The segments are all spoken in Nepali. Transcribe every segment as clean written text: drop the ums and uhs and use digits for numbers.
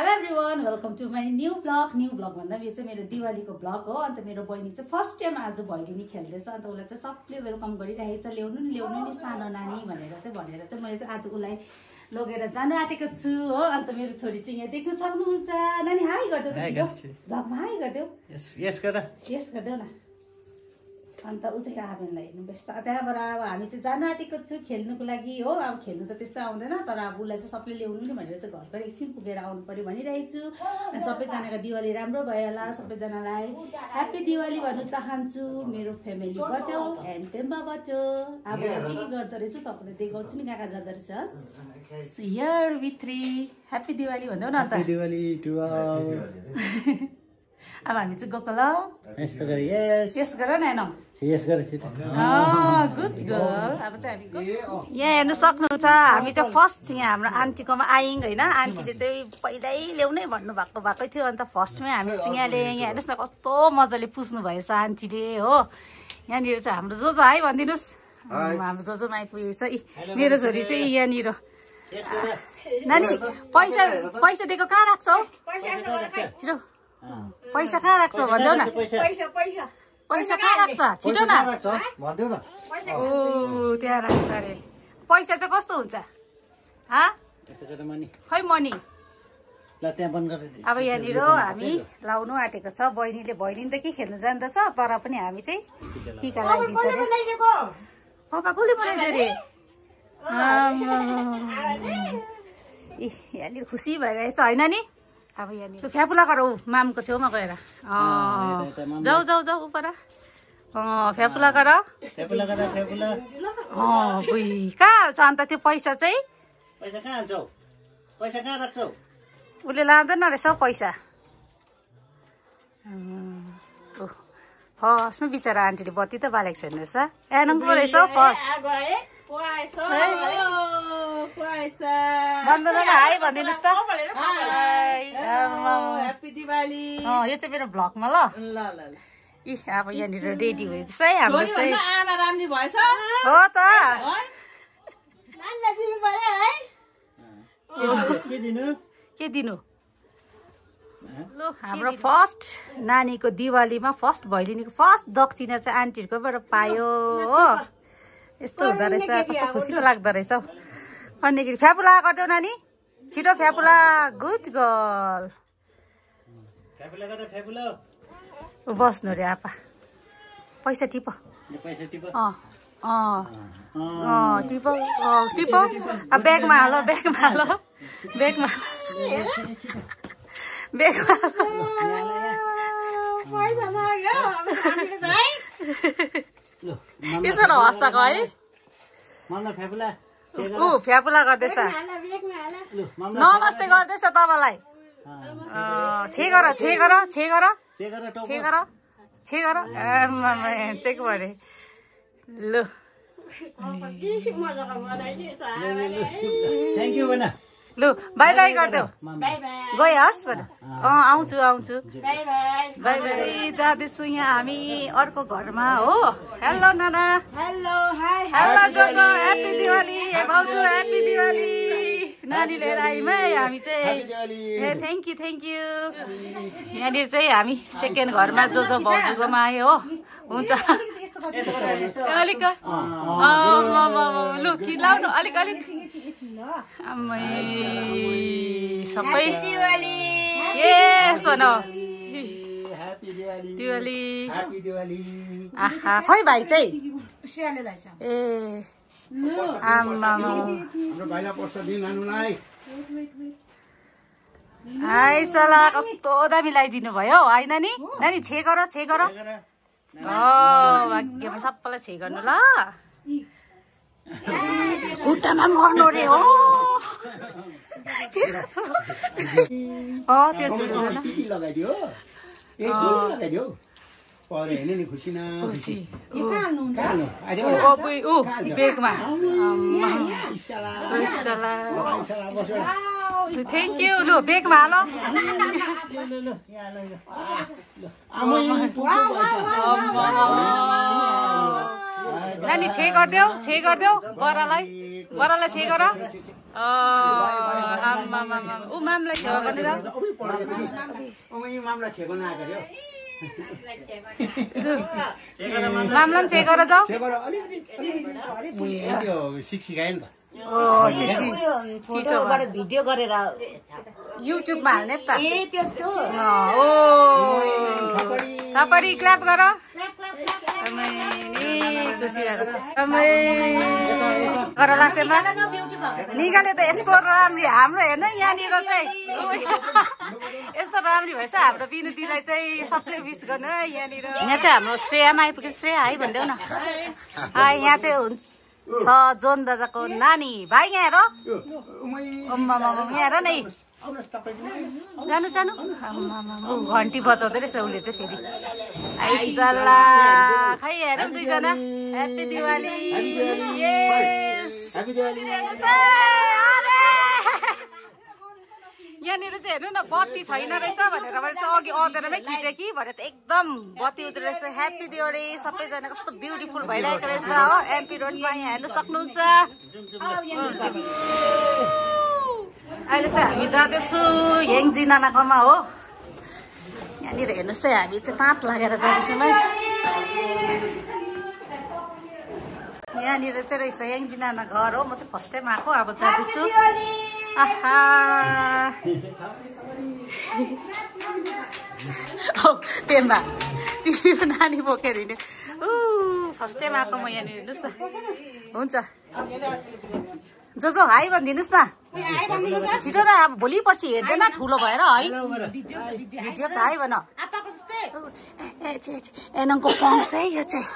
Hello everyone welcome to my new blog भन्दा यो चाहिँ मेरो दिवालीको ब्लग हो। अन्त मेरो बहिनी चाहिँ फर्स्ट टाइम आज भैलेनी खेल्दैछ। अन्त उसलाई चाहिँ सबले वेलकम गरिरहेको छ, ल्याउनु नि सानो नानी भनेर चाहिँ मैले चाहिँ आज उसलाई लगेर जानु आँटेको छु हो। अन्त मेरो छोरी चाहिँ यहाँ देख्न सक्नुहुन्छ। नानी हाई गरिदेऊ, ब्लगमा हाई गरिदेऊ, यस गरिदेऊ न। अन्त ऊ चाहिँ आवेनलाई हेर्नु व्यस्त। त्यहाँबाट अब हामी चाहिँ जानु आँटेको छु खेल्नुको लागि हो। अब खेल्नु त त्यस्तो आउँदैन, तर अब उसलाई चाहिँ सबले ल्याउनु नि भनेर चाहिँ घर एकछिन पुगेर आउनु पर्यो भनिरहेको छु। अनि सबैजनाको दिवाली राम्रो भयो होला। सबैजनालाई ह्याप्पी दिवाली भन्नु चाहन्छु मेरो फ्यामिलीबाट एन्ड टेम्पाबाट। अब के गर्दो रहेछ तपाईँले देखाउँछु नि, कहाँ जाँदो रहेछ। Here with three happy Diwali भन्दै न त। अब हामी चाहिँ गएको ल, यस गर न गुड गर्ल। अब चाहिँ हामी यहाँ हेर्नु सक्नुहुन्छ, हामी चाहिँ फर्स्ट यहाँ हाम्रो आन्टीकोमा आयौँ होइन। आन्टीले चाहिँ पहिल्यै ल्याउनै भन्नुभएको थियो। अन्त फर्स्टमै हामी चाहिँ यहाँ ल्यायौँ। यहाँ हेर्नुहोस् न कस्तो मजाले पुस्नु भएछ आन्टीले हो। यहाँनिर चाहिँ हाम्रो जोजो हाई भनिदिनुहोस्। हाम्रो जोजोमा आइपुगेको छ। मेरो छोरी चाहिँ यहाँनिर। नानी पैसा दिएको कहाँ राख्छौ? छिटो पैसा कहाँ राख्छौ भनिदेऊ न। पैसा कहाँ राख्छ छिटो न। ओ त्यहाँ राख्छ अरे। पैसा चाहिँ कस्तो हुन्छ खै मनी। अब यहाँनिर हामी लाउनु आँटेको छ। बहिनीले भैलिनी त के खेल्नु जान्दछ, तर पनि हामी चाहिँ टिका लगाइदिन्छ अरे। पापा कसले बनाइदियो अरे? यहाँनिर खुसी भइरहेछ होइन नि। अब यहाँनिर फ्यापुला गर मामको छेउमा गएर जाऊ जाऊ जाऊ उपर फ्यापुला गर। कहाँ हाल्छ अन्त त्यो पैसा चाहिँ? उसले लाँदैन रहेछ पैसा। फर्स्टमा बिचरा आन्टीले बत्ती त बालेको छैन रहेछ। एनङको रहेछ फर्स्ट। हाई भनिदिनुहोस् त। ह्याप्पी दिवाली। यो चाहिँ मेरो भ्लगमा ल। अब यहाँनिर रेडी भएछ है हाम्रो चाहिँ। आमा राम्री भएछ हो त। के दिनु लु हाम्रो फर्स्ट नानीको दिवालीमा फर्स्ट भैलिनीको फर्स्ट दक्षिणा चाहिँ आन्टीहरूकोबाट पायो हो। यस्तो हुँदो रहेछ, कस्तो खुसी पो लाग्दो रहेछ हौ। अनिखेरि फ्यापुला गरिदेऊ नानी छिटो फ्यापुला। Good girl. बस्नु रे आपा। पैसा टिप टिप टिप। अब ब्यागमा हाल, ब्यागमा हाल, ब्यागमा ब्यागमा यसो हँसाएको है। ऊ फ्यापुला गर्दैछ, नमस्ते गर्दैछ तपाईँलाई। छे गर छे गर छे गर छे गर छे गर चेक भरे लु। लु बाई बाई गरिदेऊ। गइहास् भन। आउँछु आउँछु बाई बाई। जाँदैछु यहाँ हामी अर्को घरमा हो। हेलो नाना। हेलो हेलो जोजो ह्याप्पी दिवाली। भाउजू ह्याप्पी दिवाली। नानी लिएर आयौँ है हामी चाहिँ। ए थ्याङ्क यू। यहाँनिर चाहिँ हामी सेकेन्ड घरमा जोजो भाउजूकोमा आयो हो। हुन्छ अलिक लु खिलाउनु अलिक अलिक सबै ए सोनो दिवाली। आहा खै भाइ चाहिँ ए आमा हाई सला कस्तो दामी लगाइदिनु भयो हौ होइन नि। नानी छे गर छे गर। भाग्यमा सबैलाई छे गर्नु ल। खुट्टामा पनि गर्नु रे हो। बेगमा थ्याङ्क यू। लु बेगमा हाल। नानी छे गरिदेऊ बरालाई छे गर ऊ मामलाई छेवा गर्ने मामलाई छे गर जाऊ भिडियो गरेर युट्युबमा हाल्ने त ए त्यस्तो ओ थपडी क्ल्याप गर निकाले त यस्तो राम्री हाम्रो हेर्नु यहाँनिर चाहिँ यस्तो राम्री भएछ हाम्रो विनुतीलाई चाहिँ सबले विस गर्नु है यहाँनिर यहाँ चाहिँ हाम्रो श्रेयामा आइपुग्यो श्रेया है भनिदेऊ न यहाँ चाहिँ हुन्छ छ जोन दादाको नानी भाइ यहाँ हेर यहाँ हेर नै जानु घन्टी बजाउँदै रहेछ उसले चाहिँ फेरि आइसल्ला खै हेरौँ दुईजना ह्याप्पी दिवाली यहाँनिर चाहिँ हेर्नु न बत्ती छैन रहेछ भनेर मैले चाहिँ अघि अँधेरोमै खिचेँ कि भनेर त एकदम बत्ती उठ्दो रहेछ ह्याप्पी दिवाली सबैजना कस्तो ब्युटिफुल भइरहेको रहेछ हो एमपी रोडमा यहाँ हेर्नु सक्नुहुन्छ अहिले चाहिँ हामी जाँदैछु हेङजी नानाकोमा हो यहाँनिर हेर्नुहोस् है हामी चाहिँ ताँत लागेर जाँदैछौँ है यहाँनिर चाहिँ रहेछ हेङजी नाना घर हो म चाहिँ फर्स्ट टाइम आएको अब जाँदैछु आहा पेम्बा तिमी नानी बोकेर हिँड्यो फर्स्ट टाइम आएको म यहाँनिर हेर्नुहोस् न हुन्छ जो हाई भनिदिनुहोस् न छिटो न अब भोलि पर्सि हेर्दैन ठुलो भएर है भिडियो त हाई भन एनङको पाउँछ है यो चाहिँ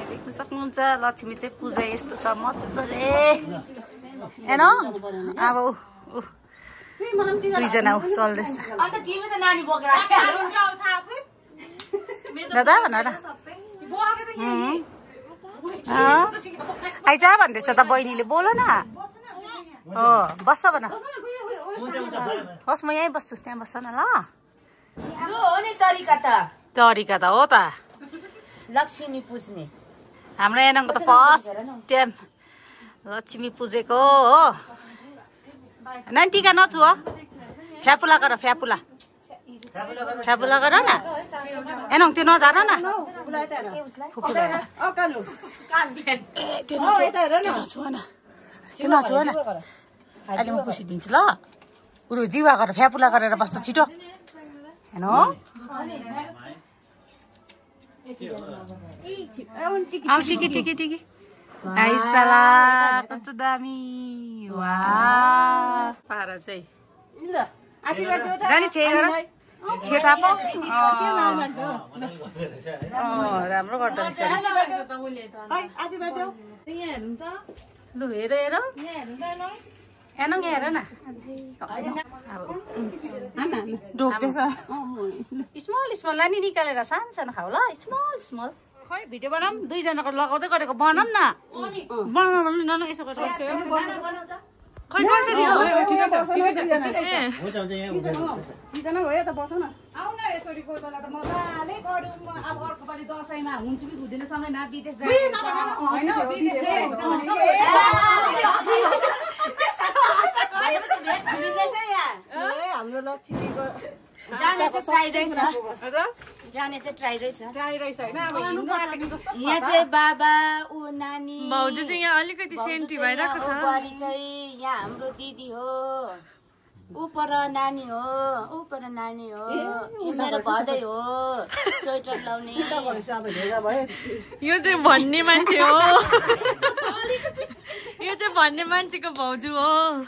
देख्नु सक्नुहुन्छ लक्ष्मी चाहिँ पूजा यस्तो छ मजाले हेन अब दुईजना चल्दैछ दादा भन न आइज भन्दैछ त बहिनीले बोल न हो बस्छ भन होस् म यहीँ बस्छु त्यहाँ बस्छ न ल तरिका त हो त लक्ष्मी पुज्ने हाम्रो एनङको त फर्स्ट टाइम लक्ष्मी पुजेको हो नानी टिका नछु हो फ्यापुला गर फ्यापुला गर न एनङ त्यो नझार न त्यो नछुवा न अहिले म पुसिदिन्छु ल उयो जिवा गरेर फ्यापुला गरेर बस्छ छिटो हेर्नु टिकी आइसला कस्तो दामी वा पारा चाहिँ नानी छे थापो राम्रो गर्दो रहेछ लु हेर एनङ हेर न ढोक्दैछ स्मल नानी निकालेर सानो सानो खाऊ ल स्मल खै भिडियो बनाऊँ दुईजनाको लगाउँदै गरेको बनाऊँ न बनाउनु यसो गरेर खै कसरी हो आउ न यसरी कोही बेला त मजाले गरौँ अब अर्को पालि दसैँमा हुन्छ कि हुँदैन सँगै न विदेश होइन हाम्रो लक्ष्मीको जाने चाहिँ ट्राई रहेछ होइन अब हिँड्नु आँटेको जस्तो यहाँ चाहिँ बाबा ऊ नानी भाउजू चाहिँ यहाँ अलिकति सेन्टी भइरहेको छ बुहारी चाहिँ यहाँ हाम्रो दिदी हो ऊ पर नानी हो यो मेरो भदै हो स्वेटर लाउने यो चाहिँ भन्ने मान्छे हो यो चाहिँ भन्ने मान्छेको भाउजू हो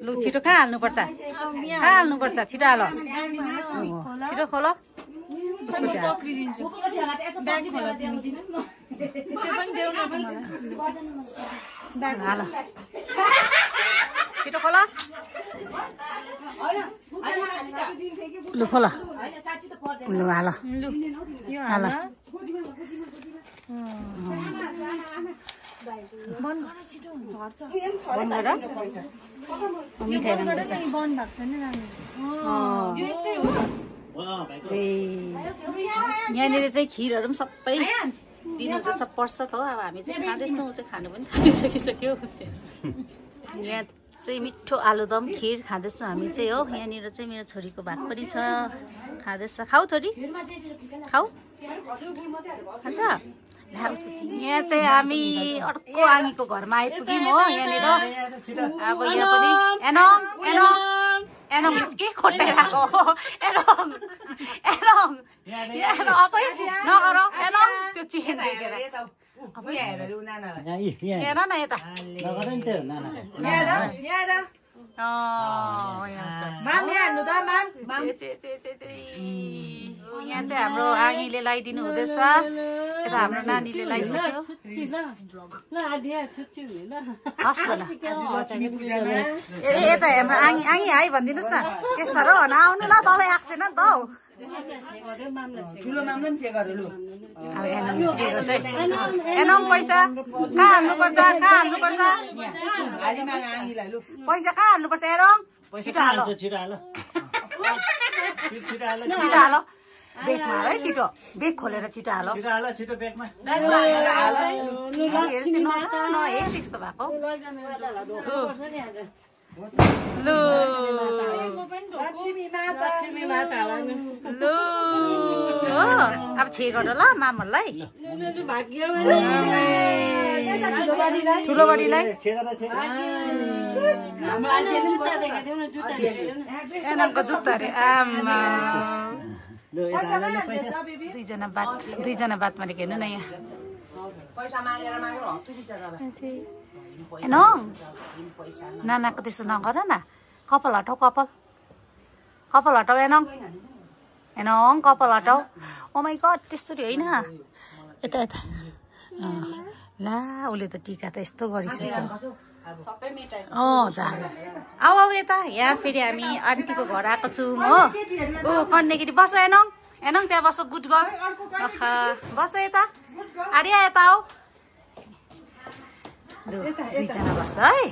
लु छिटो कहाँ हाल्नुपर्छ छिटो हाल छिटो खोल हाल छिटो खोल लु खोल लु हाल हाल मिठाई राख्दैछ यहाँनिर चाहिँ खिरहरू पनि सबै दिनु चाहिँ सब पर्छ त हो अब हामी चाहिँ खाँदैछौँ चाहिँ खानु पनि थालिसकिसक्यो यहाँ चाहिँ मिठो आलुदम खिर खाँदैछौँ हामी चाहिँ हो यहाँनिर चाहिँ मेरो छोरीको भात पनि छ खाँदैछ खाऊ छोरी खाऊ खान्छ यहाँ चाहिँ हामी अर्को आँगीको घरमा आइपुग्यौँ हो यहाँनिर अब यहाँ पनि एनङ एनङ एनङ के खोटाइरहेको एनङ एनङ अबै नगर एनङ त्यो चेन देखेर हेर न यता यहाँ चाहिँ हाम्रो आँगीले लगाइदिनु हुँदैछ यता हाम्रो नानीले लगाइसक्यो यता हाम्रो आँगी आँगी है भनिदिनुहोस् न त्यसो र आउनु ल दबाई आएको छैन नि त हौ एनङ पैसा कहाँ हाल्नुपर्छ पैसा कहाँ हाल्नुपर्छ एनङ छिटो हाल बेगमा है छिटो बेग खोलेर छिटो हाल छिटो बेगमा त्यस्तो भएको अब छे गर ल मामहरूलाई ठुलो बडीलाई एनङको जुत्ता अरे आमा दुईजना बात मारेको हेर्नु न यहाँ एनङ नानाको त्यस्तो नगर न कपाल हटाऊ कपाल हटाऊ एनङ कपाल हटाऊ ओ माइ गड त्यसरी होइन यता ला उसले त टिका त यस्तो गरिसक्यो आऊ यता यहाँ फेरि हामी आन्टीको घर आएको छौँ हो ऊ कन्नेगिरी बस एनङ त्यहाँ बस गुड गर्ल बस यता आर्या यता आऊ दुईजना बस्छ है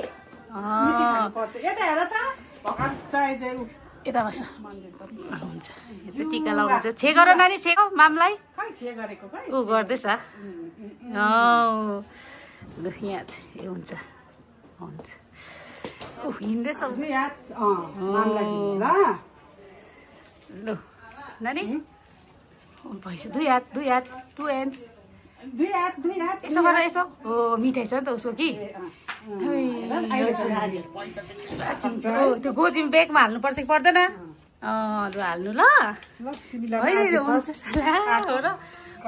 यता बस्छ हुन्छ यो चाहिँ टिका लगाउँछ छे गर नानी छे मामलाई ऊ गर्दैछ लु यहाँ चाहिँ यो हुन्छ हिँड्दैछ लु नानी भैँसी दुई हात 2 hands यसो गर यसो हो मिठाई छ नि त उसको कि त्यो गोजीमा बेगमा हाल्नुपर्छ कि पर्दैन लु हाल्नु ल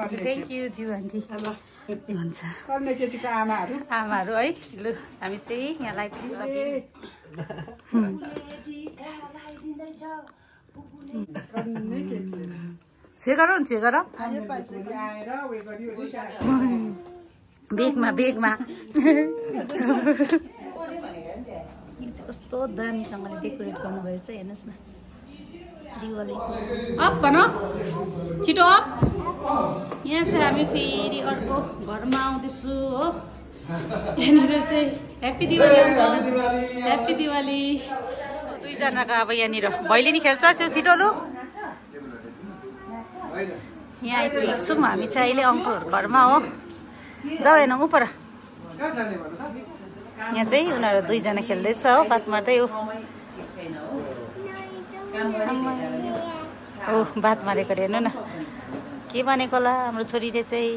हुन्छ थ्याङ्क यू ज्यू आन्टी हुन्छ आमाहरू है लु हामी चाहिँ यहाँलाई पनि सक्यौँ छेगर बेगमा कस्तो दामीसँगले डेकोरेट गर्नुभएछ हेर्नुहोस् न दिवाली अप भन छिटो अप यहाँ चाहिँ हामी फेरि अर्को घरमा आउँदैछु हो यहाँनिर चाहिँ ह्याप्पी दिवाली दुईजनाको अब यहाँनिर भैलेनी खेल्छ छिटो लु यहाँ आइपुगेको छौँ हामी चाहिँ अहिले अङ्कलहरूको घरमा हो जाऊ हेर्नु उपर यहाँ चाहिँ उनीहरू दुईजना खेल्दैछ हो बात मार्दै हो बात मारेको हेर्नु न के भनेको होला हाम्रो छोरीले चाहिँ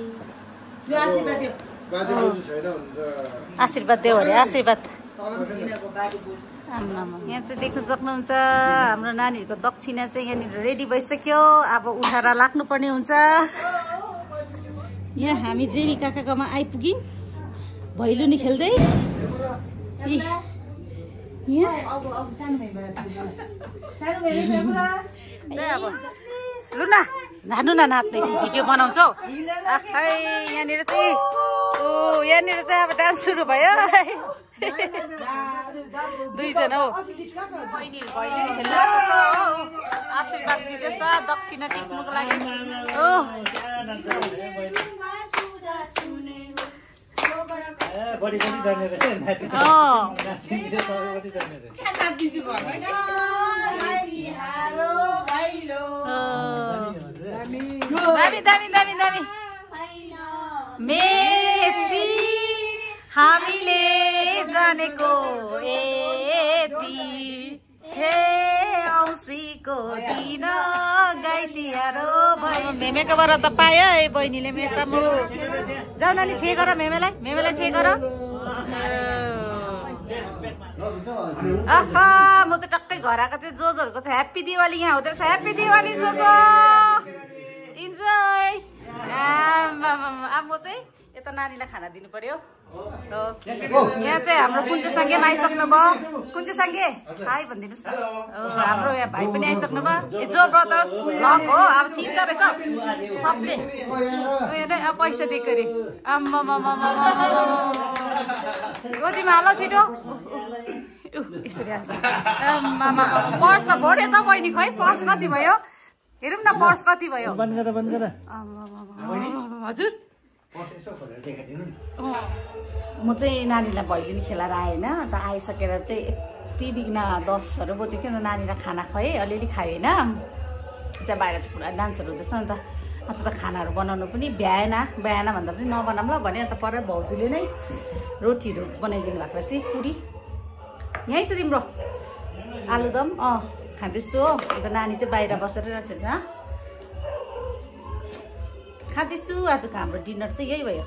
आशीर्वाद देऊ अरे आशीर्वाद यहाँ चाहिँ देख्न सक्नुहुन्छ हाम्रो नानीहरूको दक्षिणा चाहिँ यहाँनिर रेडी भइसक्यो अब उठाएर लाग्नुपर्ने हुन्छ यहाँ हामी जेमी काकाकोमा आइपुग्यौँ भैलेनी खेल्दै अब लु न नाच्नु न नाच्ने भिडियो बनाउँछौ यहाँनिर चाहिँ अब डान्स सुरु भयो दुईजना हो बहिनी खेल्नु आशीर्वाद दिँदैछ दक्षिणा टिप्नुको लागि बडी पनि जाने रहेछ नाति बडी जाने रहेछ दामी दामी दामी दामी मेती हामीले जानेको यति हे औँसीको दिन गाइतिहारो भयो मेमेकोबाट त पायो है बहिनीले मेरो त म जाऊ नानी छे गर मेमेलाई छे गर आहा म चाहिँ टक्कै घर आएको चाहिँ जोजोहरूको छ ह्याप्पी दिवाली यहाँ हुँदो रहेछ ह्याप्पी दिवाली जोजो इन्जोय अब म चाहिँ यता नानीलाई खाना दिनु पर्यो यहाँ चाहिँ हाम्रो कुञ्जु साङ्गे आइसक्नु भयो कुञ्जु साङ्गे हाई भनिदिनुहोस् न हाम्रो यहाँ भाइ पनि आइसक्नु भयो जो ब्रदर्स भ्लग हो अब चिन्ता रहेछ सबले पैसा दिएको अरे गोजीमा हाल छिटो यसरी हाल्छ पर्स त भोरे त बहिनी खै पर्स कति भयो हेरौँ न पर्स कति भयो हजुर म चाहिँ नानीलाई भैलिनी खेलाएर आएँ होइन अन्त आइसकेर चाहिँ यति बिघ्न 10हरू बजेको थियो अन्त नानीलाई खाना खुवाएँ अलिअलि खायो होइन त्यहाँ बाहिर चाहिँ पुरा डान्सहरू हुँदैछ अन्त आज त खानाहरू बनाउनु पनि भ्याएन भन्दा पनि नबनाऊँ ल भने अन्त पर भाउजूले नै रोटीहरू बनाइदिनु भएको रहेछ पुरी यहीँ छ तिम्रो आलुदम खाँदैछु हो अन्त नानी चाहिँ बाहिर बसेर रहेछ खाँदैछु आजको हाम्रो डिनर चाहिँ यही भयो